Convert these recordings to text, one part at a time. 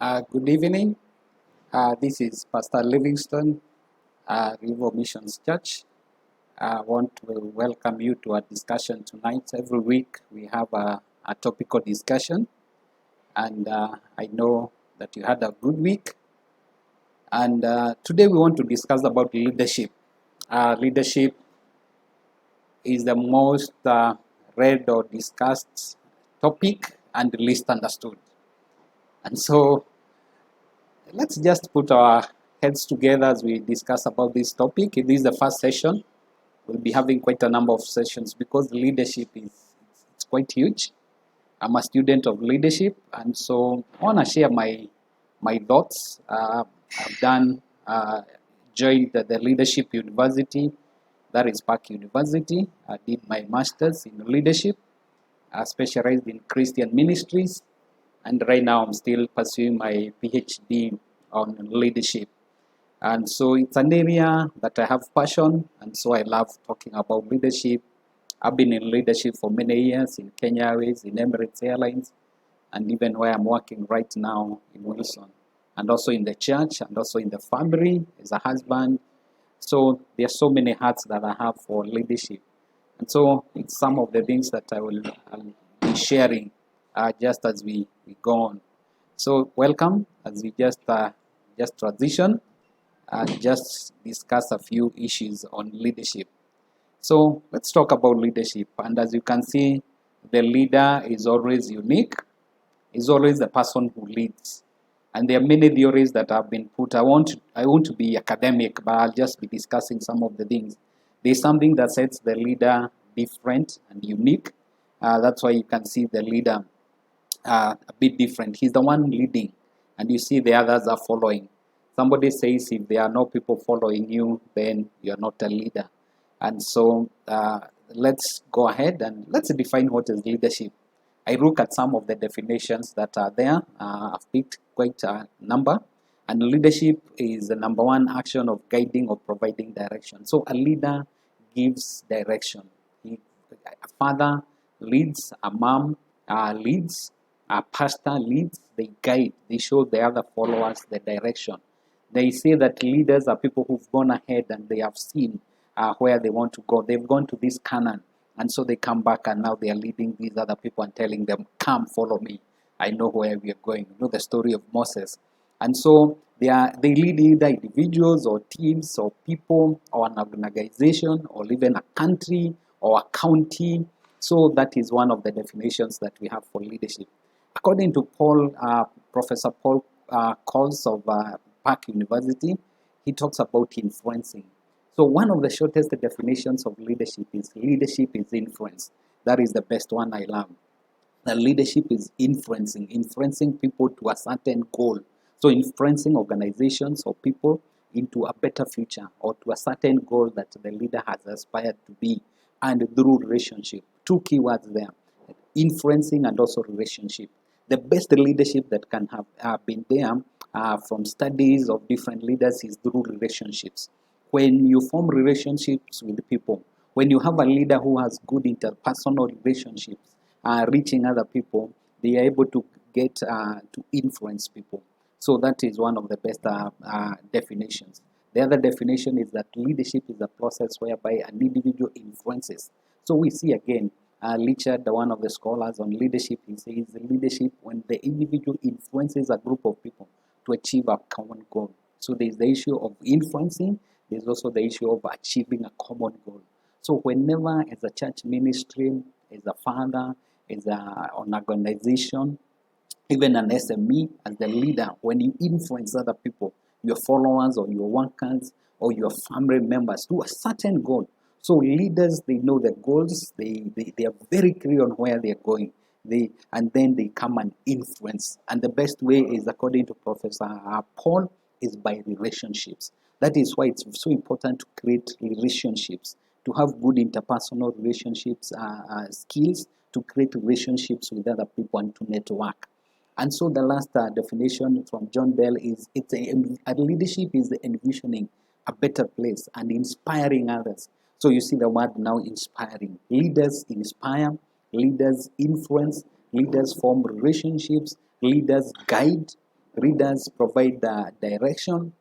Good evening. This is Pastor Livingston, River Missions Church. I want to welcome you to our discussion tonight. Every week we have a topical discussion, and I know that you had a good week. And today we want to discuss about leadership. Leadership is the most read or discussed topic and least understood. And so let's just put our heads together as we discuss about this topic. This is the first session. We'll be having quite a number of sessions because leadership is it's quite huge. I'm a student of leadership, and so I want to share my thoughts. I've done joined the leadership university, that is Park University. I did my master's in leadership. I specialized in Christian ministries, and right now I'm still pursuing my PhD on leadership. And so it's an area that I have passion, and so I love talking about leadership. I've been in leadership for many years in Kenya Airways, in Emirates Airlines, and even where I'm working right now in Wilson, and also in the church, and also in the family as a husband. So there are so many hearts that I have for leadership. And so it's some of the things that I'll be sharing just as we go on. So welcome as we just transition, just discuss a few issues on leadership. So let's talk about leadership. And as you can see, the leader is always unique, is always the person who leads. And there are many theories that have been put. I want to be academic, but I'll just be discussing some of the things. There's something that sets the leader different and unique. That's why you can see the leader a bit different. He's the one leading, and you see the others are following. Somebody says if there are no people following you, then you're not a leader. And so let's go ahead and let's define what is leadership. I look at some of the definitions that are there. I've picked quite a number. And leadership is the number one action of guiding or providing direction. So a leader gives direction. A father leads, a mom leads, a pastor leads, they guide, they show the other followers the direction. They say that leaders are people who've gone ahead and they have seen where they want to go. They've gone to this Canaan, and so they come back and now they are leading these other people and telling them, come, follow me. I know where we are going. You know the story of Moses. And so they lead either individuals or teams or people or an organization or even a country or a county. So that is one of the definitions that we have for leadership. According to Professor Paul Coles of Park University, he talks about influencing. So one of the shortest definitions of leadership is influence. That is the best one I love. The leadership is influencing people to a certain goal. So influencing organizations or people into a better future or to a certain goal that the leader has aspired to be, and through relationship. Two keywords there, influencing and also relationship. The best leadership that can have been there from studies of different leaders is through relationships. When you form relationships with people, when you have a leader who has good interpersonal relationships, reaching other people, they are able to get to influence people. So that is one of the best definitions. The other definition is that leadership is a process whereby an individual influences. So we see again, Richard, one of the scholars on leadership, he says leadership when the individual influences a group of people to achieve a common goal. So there's the issue of influencing, there's also the issue of achieving a common goal. So whenever as a church ministry, as a father, as an organization, even an SME, as the leader, when you influence other people, your followers or your workers or your family members to a certain goal. So leaders, they know the goals, they are very clear on where they're going. And then they come and influence. And the best way is, according to Professor Paul, is by relationships. That is why it's so important to create relationships, to have good interpersonal relationships, skills, to create relationships with other people and to network. And so the last definition from John Bell is leadership is envisioning a better place and inspiring others. So you see the word now, inspiring. Leaders inspire, leaders influence, leaders form relationships, leaders guide, Leaders provide the direction.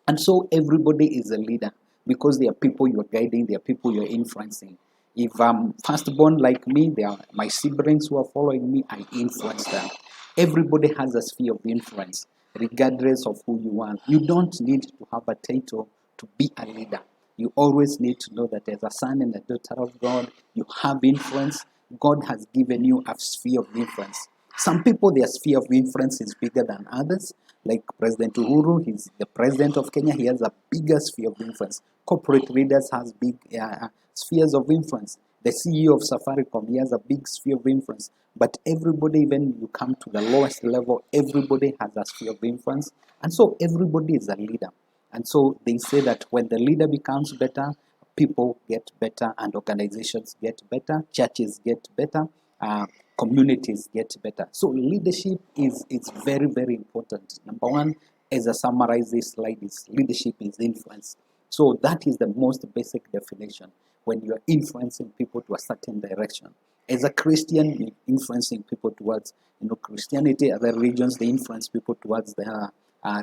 And so everybody is a leader because they are people you're guiding, they are people you're influencing. If I'm firstborn like me, they are my siblings who are following me, I influence them. Everybody has a sphere of influence, regardless of who you are. You don't need to have a title to be a leader. You always need to know that as a son and a daughter of God, you have influence. God has given you a sphere of influence. Some people, their sphere of influence is bigger than others. Like President Uhuru, he's the president of Kenya. He has a bigger sphere of influence. Corporate leaders has big spheres of influence. The CEO of Safaricom, he has a big sphere of influence. But everybody, even you come to the lowest level, everybody has a sphere of influence. And so everybody is a leader. And so they say that when the leader becomes better, people get better and organizations get better, churches get better, communities get better. So leadership is very, very important. Number one, as I summarize this slide, is leadership is influence. So that is the most basic definition. When you are influencing people to a certain direction. As a Christian, you're influencing people towards Christianity. Other religions, they influence people towards their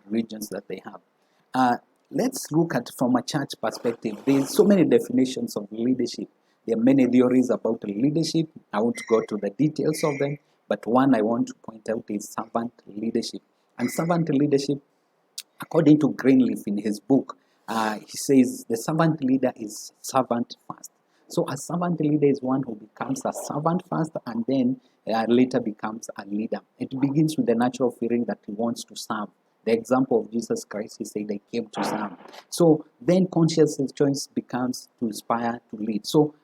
regions that they have. Let's look at from a church perspective. There's so many definitions of leadership. There are many theories about leadership. I won't go to the details of them, but one I want to point out is servant leadership. And servant leadership, according to Greenleaf in his book, he says the servant leader is servant first. So a servant leader is one who becomes a servant first and then later becomes a leader. It begins with the natural feeling that he wants to serve. The example of Jesus Christ, he said, I came to serve. So then conscious choice becomes to inspire, to lead. So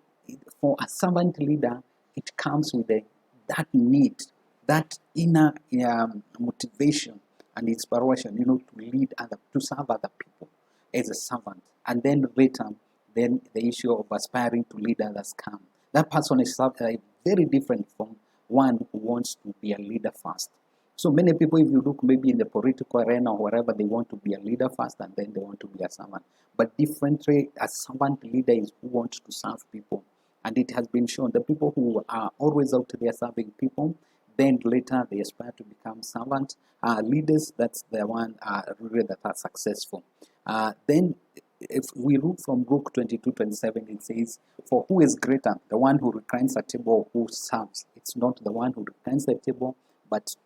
for a servant leader, it comes with that need, that inner motivation and inspiration, to lead to serve other people as a servant. And then later, then the issue of aspiring to lead others come. That person is very different from one who wants to be a leader first. So many people, if you look maybe in the political arena or wherever, they want to be a leader first and then they want to be a servant. But differently, a servant leader is who wants to serve people. And it has been shown the people who are always out there serving people, then later they aspire to become servant leaders. That's the one really that are successful. Then if we look from Luke 22:27, it says, for who is greater, the one who reclines at table or who serves? It's not the one who reclines at table, but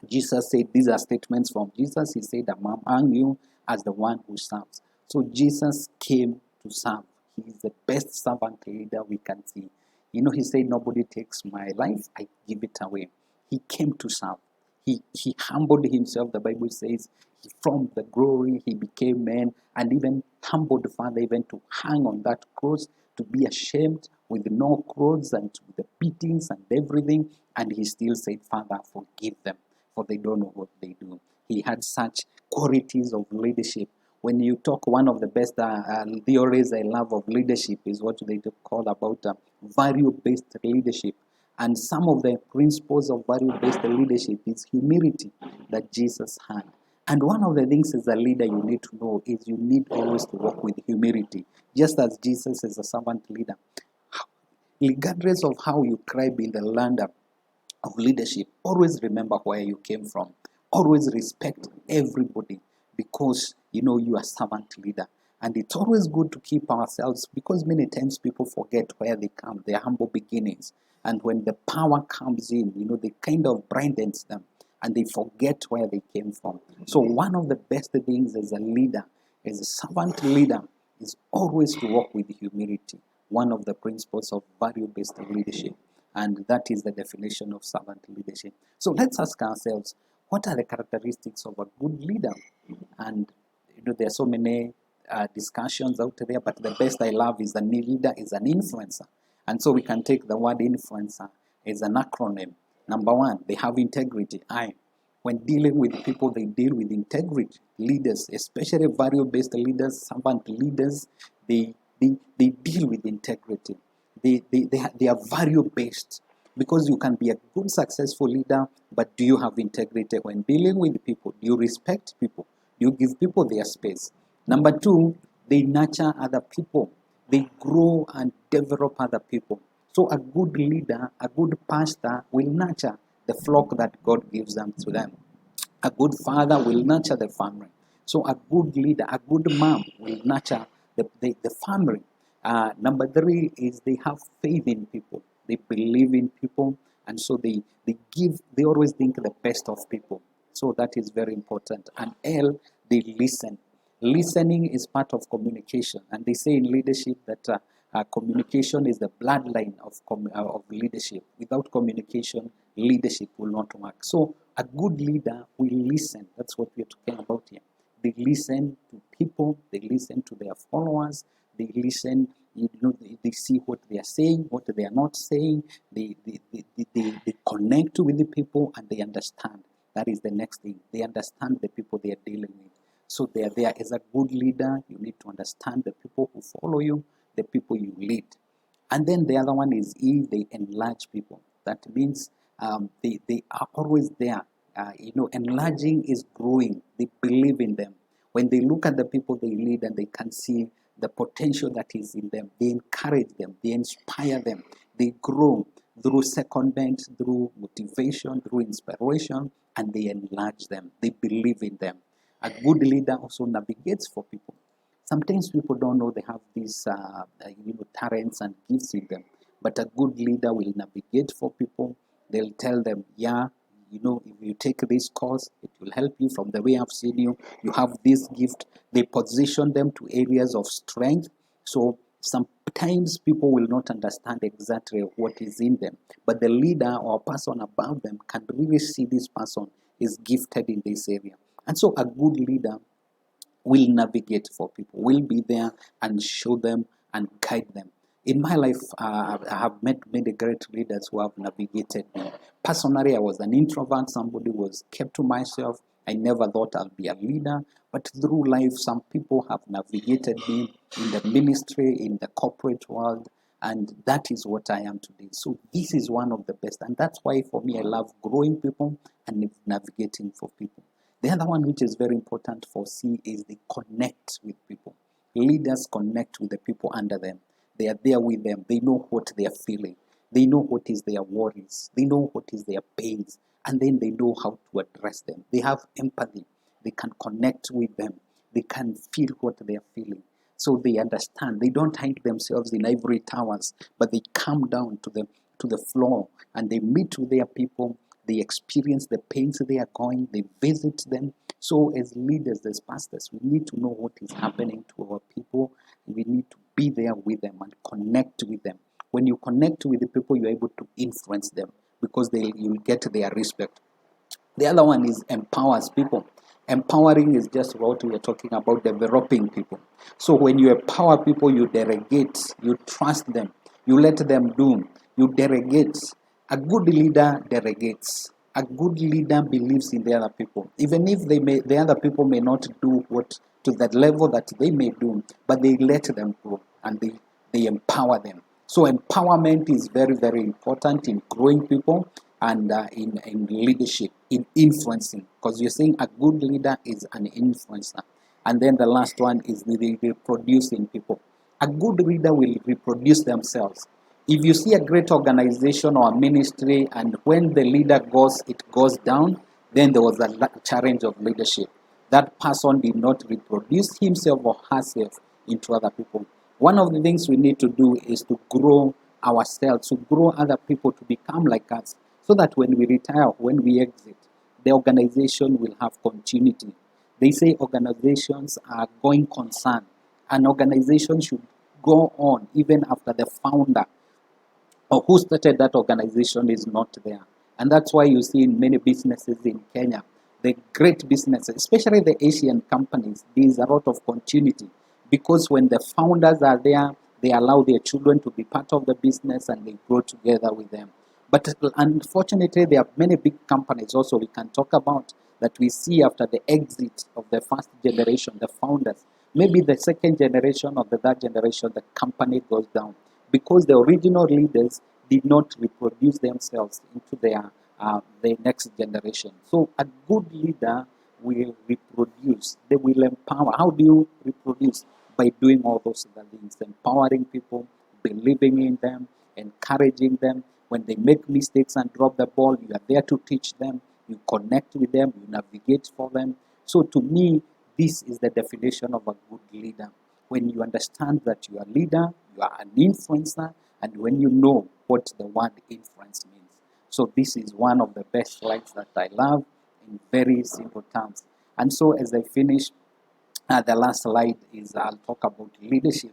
Jesus said, these are statements from Jesus. He said, I'm among you as the one who serves. So Jesus came to serve. He is the best servant leader we can see. He said, nobody takes my life, I give it away. He came to serve. He humbled himself. The Bible says, from the glory, he became man and even humbled the Father even to hang on that cross, to be ashamed with no clothes and with the beatings and everything. And he still said, Father, forgive them, for they don't know what they do. He had such qualities of leadership. When you talk, one of the best theories I love of leadership is what they call about value-based leadership. And some of the principles of value-based leadership is humility that Jesus had. And one of the things as a leader you need to know is you need always to walk with humility, just as Jesus is a servant leader. Regardless of how you climb in the ladder of leadership, always remember where you came from. Always respect everybody because you are a servant leader. And it's always good to keep ourselves, because many times people forget where they come, their humble beginnings. And when the power comes in, they kind of brightens them and they forget where they came from. So one of the best things as a leader, as a servant leader, is always to walk with humility. One of the principles of value-based leadership. And that is the definition of servant leadership. So let's ask ourselves, what are the characteristics of a good leader? And there are so many discussions out there, but the best I love is a leader is an influencer. And so we can take the word influencer as an acronym. Number one, they have integrity. When dealing with people, they deal with integrity. Leaders, especially value-based leaders, servant leaders, they deal with integrity. They are value-based, because you can be a good, successful leader, but do you have integrity when dealing with people? Do you respect people? Do you give people their space? Number two, they nurture other people. They grow and develop other people. So a good leader, a good pastor will nurture the flock that God gives them to them. A good father will nurture the family. So a good leader, a good mom will nurture the family. Number three is they have faith in people. They believe in people, and so they always think the best of people. So that is very important. And L, they listen. Listening is part of communication, and they say in leadership that communication is the bloodline of leadership. Without communication, leadership will not work. So a good leader will listen. That's what we are talking about here. They listen to people. They listen to their followers. They listen. They see what they are saying, what they are not saying. They connect with the people and they understand. That is the next thing. They understand the people they are dealing with. So there as a good leader, you need to understand the people who follow you, the people you lead. And then the other one is E, they enlarge people. That means they are always there. Enlarging is growing. They believe in them. When they look at the people they lead and they can see the potential that is in them, they encourage them, they inspire them, they grow through secondment, through motivation, through inspiration, and they enlarge them. They believe in them. A good leader also navigates for people. Sometimes people don't know they have these talents and gifts in them, but a good leader will navigate for people. They'll tell them, yeah, if you take this course, it will help you. From the way I've seen you, you have this gift. They position them to areas of strength. So sometimes people will not understand exactly what is in them, but the leader or person above them can really see this person is gifted in this area. And so a good leader will navigate for people, will be there and show them and guide them. In my life, I have met many great leaders who have navigated me. Personally, I was an introvert, somebody who was kept to myself. I never thought I'll be a leader, but through life, some people have navigated me in the ministry, in the corporate world, and that is what I am today. So this is one of the best, and that's why for me, I love growing people and navigating for people. The other one, which is very important for C, is they connect with people. Leaders connect with the people under them. They are there with them. They know what they are feeling. They know what is their worries. They know what is their pains. And then they know how to address them. They have empathy. They can connect with them. They can feel what they are feeling. So they understand. They don't hide themselves in ivory towers, but they come down to the floor and they meet with their people. They experience the pains they are going. They visit them. So as leaders, as pastors, we need to know what is happening to our people. We need to be there with them and connect with them. When you connect with the people, you're able to influence them because you'll get their respect. The other one is empowers people. Empowering is just what we are talking about, developing people. So when you empower people, you delegate, you trust them, you let them do, you delegate. A good leader delegates. A good leader believes in the other people, even if the other people may not do what to that level that they may do, but they let them grow and they empower them. So empowerment is very, very important in growing people and in leadership, in influencing, because you're saying a good leader is an influencer. And then the last one is the reproducing people. A good leader will reproduce themselves. If you see a great organization or a ministry and when the leader goes, it goes down, then there was a challenge of leadership. That person did not reproduce himself or herself into other people. One of the things we need to do is to grow ourselves, to grow other people to become like us, so that when we retire, when we exit, the organization will have continuity. They say organizations are going concern. An organization should go on even after the founder or who started that organization is not there. And that's why you see in many businesses in Kenya, the great businesses, especially the Asian companies, there is a lot of continuity because when the founders are there, they allow their children to be part of the business and they grow together with them. But unfortunately, there are many big companies also we can talk about that we see after the exit of the first generation, the founders. Maybe the second generation or the third generation, the company goes down because the original leaders did not reproduce themselves into the next generation. So a good leader will reproduce. They will empower. How do you reproduce? By doing all those other things, empowering people, believing in them, encouraging them. When they make mistakes and drop the ball, you are there to teach them. you connect with them, you navigate for them. So to me, this is the definition of a good leader. When you understand that you are a leader, you are an influencer, and when you know what the word influence means. So this is one of the best slides that I love in very simple terms. And so as I finish, the last slide is I'll talk about leadership.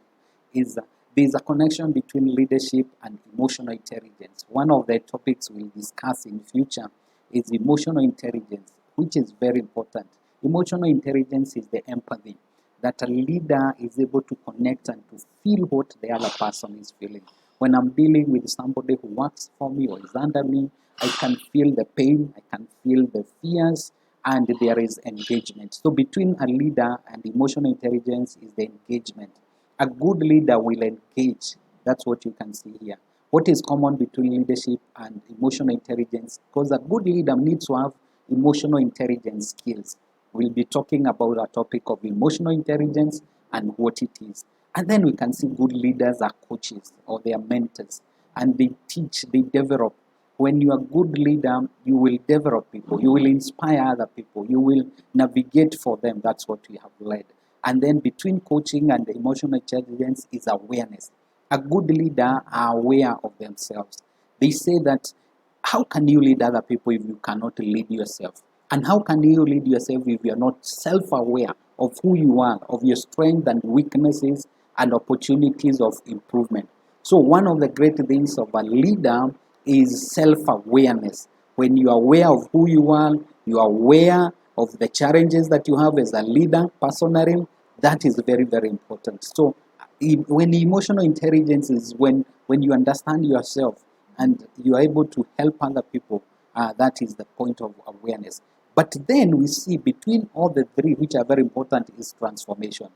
There's a connection between leadership and emotional intelligence. One of the topics we'll discuss in future is emotional intelligence, which is very important. Emotional intelligence is the empathy that a leader is able to connect and to feel what the other person is feeling. When I'm dealing with somebody who works for me or is under me, I can feel the pain, I can feel the fears, and there is engagement. So between a leader and emotional intelligence is the engagement. A good leader will engage. That's what you can see here. What is common between leadership and emotional intelligence? Because a good leader needs to have emotional intelligence skills. We'll be talking about a topic of emotional intelligence and what it is. And then we can see good leaders are coaches or they are mentors. And they teach, they develop. When you are a good leader, you will develop people. You will inspire other people. You will navigate for them. That's what we have led. And then between coaching and emotional intelligence is awareness. A good leader are aware of themselves. They say that how can you lead other people if you cannot lead yourself? And how can you lead yourself if you are not self-aware of who you are, of your strengths and weaknesses and opportunities of improvement? So one of the great things of a leader is self-awareness. When you are aware of who you are aware of the challenges that you have as a leader personally, that is very, very important. So when emotional intelligence is when you understand yourself and you are able to help other people, that is the point of awareness. But then we see between all the three, which are very important, is transformation.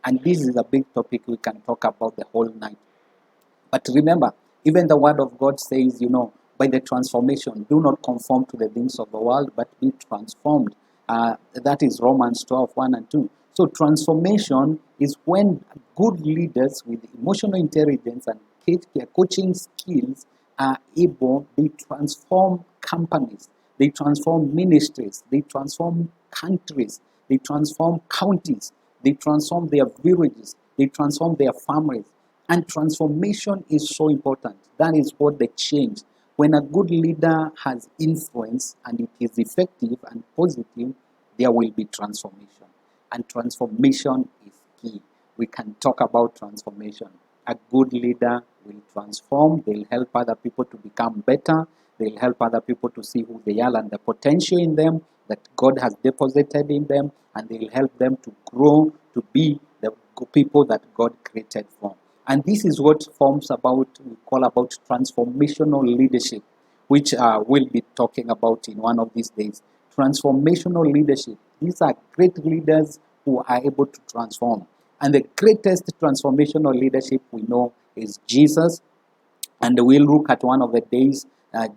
And this is a big topic we can talk about the whole night. But remember, even the word of God says, by the transformation, do not conform to the things of the world, but be transformed. That is Romans 12, 1 and 2. So transformation is when good leaders with emotional intelligence and coaching skills are able, they transform companies, they transform ministries, they transform countries, they transform counties, they transform their villages, they transform their families. And transformation is so important. That is what the change. When a good leader has influence and it is effective and positive, there will be transformation. And transformation is key. We can talk about transformation. A good leader will transform. They'll help other people to become better. They'll help other people to see who they are and the potential in them that God has deposited in them. And they'll help them to grow to be the people that God created for. And this is what we call about transformational leadership, which we'll be talking about in one of these days. Transformational leadership. These are great leaders who are able to transform. And the greatest transformational leadership we know is Jesus. And we'll look at one of the days,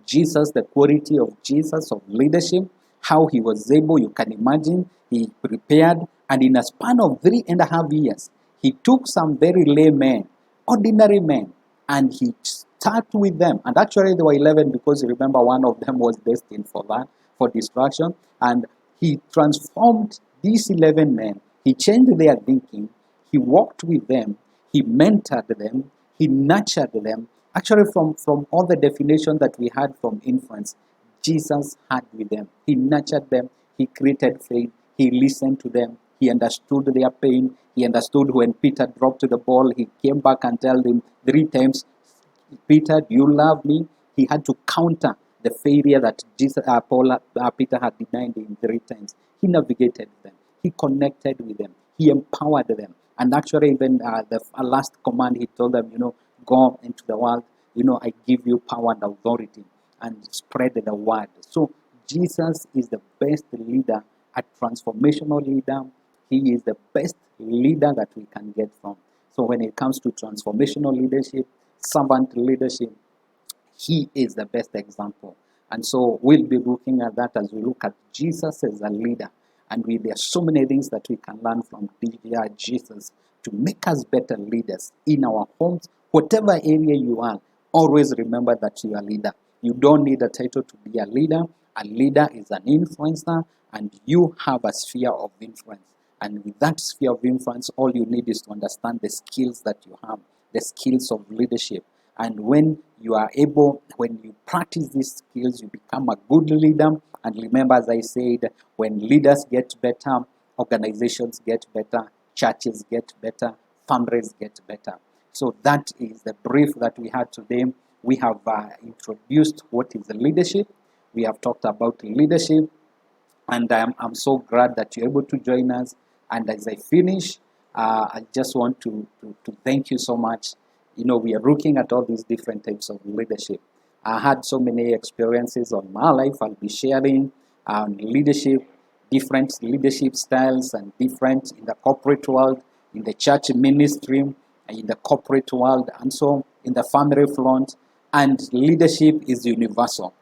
Jesus, the quality of Jesus, of leadership, how he was able, you can imagine, he prepared, and in a span of 3.5 years, he took some very laymen, ordinary men, and he started with them. And actually there were 11 because remember one of them was destined for destruction. And he transformed these 11 men. He changed their thinking. He walked with them. He mentored them. He nurtured them. Actually, from all the definition that we had from influence, Jesus had with them. He nurtured them. He created faith. He listened to them. He understood their pain. He understood when Peter dropped the ball. He came back and told him 3 times, Peter, do you love me? He had to counter the failure that Peter had denied him 3 times. He navigated them. He connected with them. He empowered them. And actually, even the last command, he told them, go into the world. I give you power and authority and spread the word. So Jesus is the best leader, a transformational leader. He is the best leader that we can get from. So when it comes to transformational leadership, servant leadership, he is the best example. And so we'll be looking at that as we look at Jesus as a leader. And there are so many things that we can learn from Jesus to make us better leaders in our homes, whatever area you are. Always remember that you are a leader. You don't need a title to be a leader. A leader is an influencer, and you have a sphere of influence. And with that sphere of influence, all you need is to understand the skills that you have, the skills of leadership. And when you are able, when you practice these skills, you become a good leader. And remember, as I said, when leaders get better, organizations get better, churches get better, families get better. So that is the brief that we had today. We have introduced what is leadership. We have talked about leadership. And I'm so glad that you're able to join us. And as I finish, I just want to thank you so much. You know, we are looking at all these different types of leadership. I had so many experiences on my life. I'll be sharing leadership, different leadership styles, and different in the corporate world, in the church ministry, in the corporate world, and so in the family front. And leadership is universal.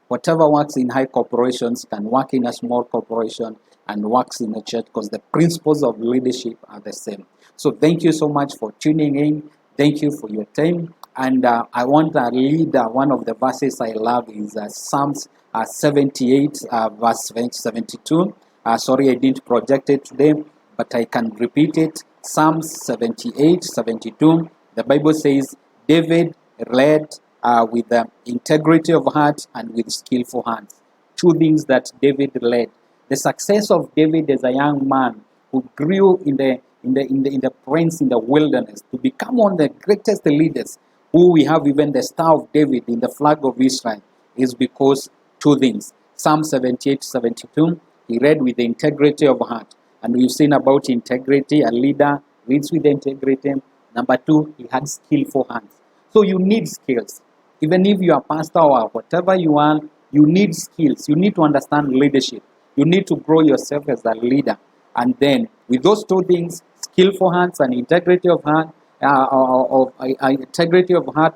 Whatever works in high corporations can work in a small corporation and works in a church, because the principles of leadership are the same. So thank you so much for tuning in. Thank you for your time. And I want to read one of the verses I love is Psalms 78, verse 72. Sorry, I didn't project it today, but I can repeat it. Psalms 78, 72. The Bible says, David led with integrity of heart and with skillful hands. Two things that David led. The success of David as a young man who grew in the plains, in the wilderness, to become one of the greatest leaders, who we have even the Star of David in the flag of Israel, is because two things. Psalm 78, 72, he read with the integrity of heart. And we've seen about integrity. A leader leads with integrity. Number two, he had skillful hands. So you need skills. Even if you are pastor or whatever you are, you need skills. You need to understand leadership. You need to grow yourself as a leader. And then with those two things, skillful hands and integrity of heart, integrity of heart,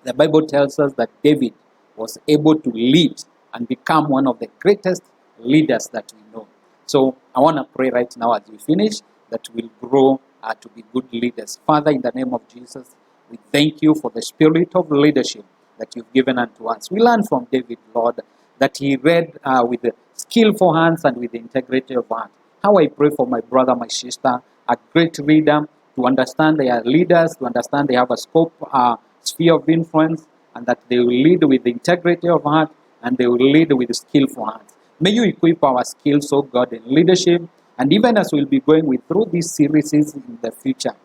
the Bible tells us that David was able to lead and become one of the greatest leaders that we know. So I want to pray right now as we finish that we'll grow to be good leaders. Father, in the name of Jesus, we thank you for the spirit of leadership that you've given unto us. We learn from David, Lord, that he read with skillful hands and with integrity of heart. How I pray for my brother, my sister, a great leader, to understand they are leaders, to understand they have a scope, sphere of influence, and that they will lead with integrity of heart and they will lead with skillful hands. May you equip our skills, oh God, in leadership. And even as we'll be going through these series in the future,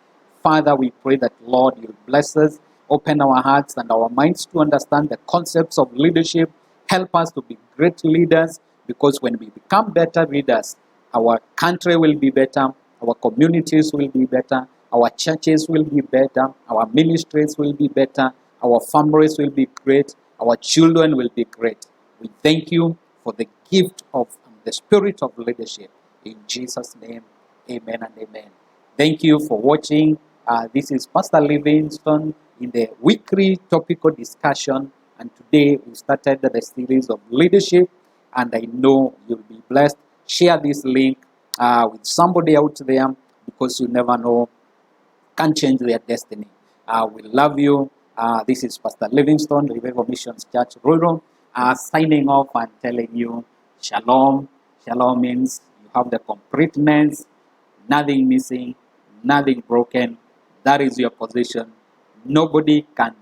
Father, we pray that, Lord, you'll bless us, open our hearts and our minds to understand the concepts of leadership. Help us to be great leaders, because when we become better leaders, our country will be better, our communities will be better, our churches will be better, our ministries will be better, our families will be great, our children will be great. We thank you for the gift of the spirit of leadership. In Jesus' name, amen and amen. Thank you for watching. This is Pastor Livingston in the weekly topical discussion. And today we started the series of leadership. And I know you'll be blessed. Share this link with somebody out there, because you never know, can change their destiny. We love you. This is Pastor Livingston, Revival Missions Church, Rural, signing off and telling you, Shalom. Shalom means you have the completeness, nothing missing, nothing broken. That is your position. Nobody can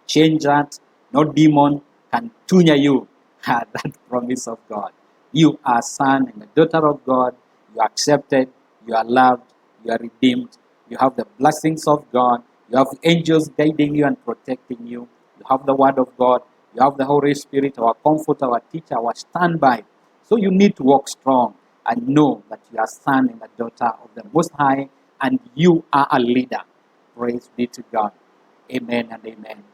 change that. No demon can tune you. That promise of God. You are a son and a daughter of God. You are accepted. You are loved. You are redeemed. You have the blessings of God. You have angels guiding you and protecting you. You have the Word of God. You have the Holy Spirit, our comforter, our teacher, our standby. So you need to walk strong and know that you are a son and a daughter of the Most High, and you are a leader. Praise be to God. Amen and amen.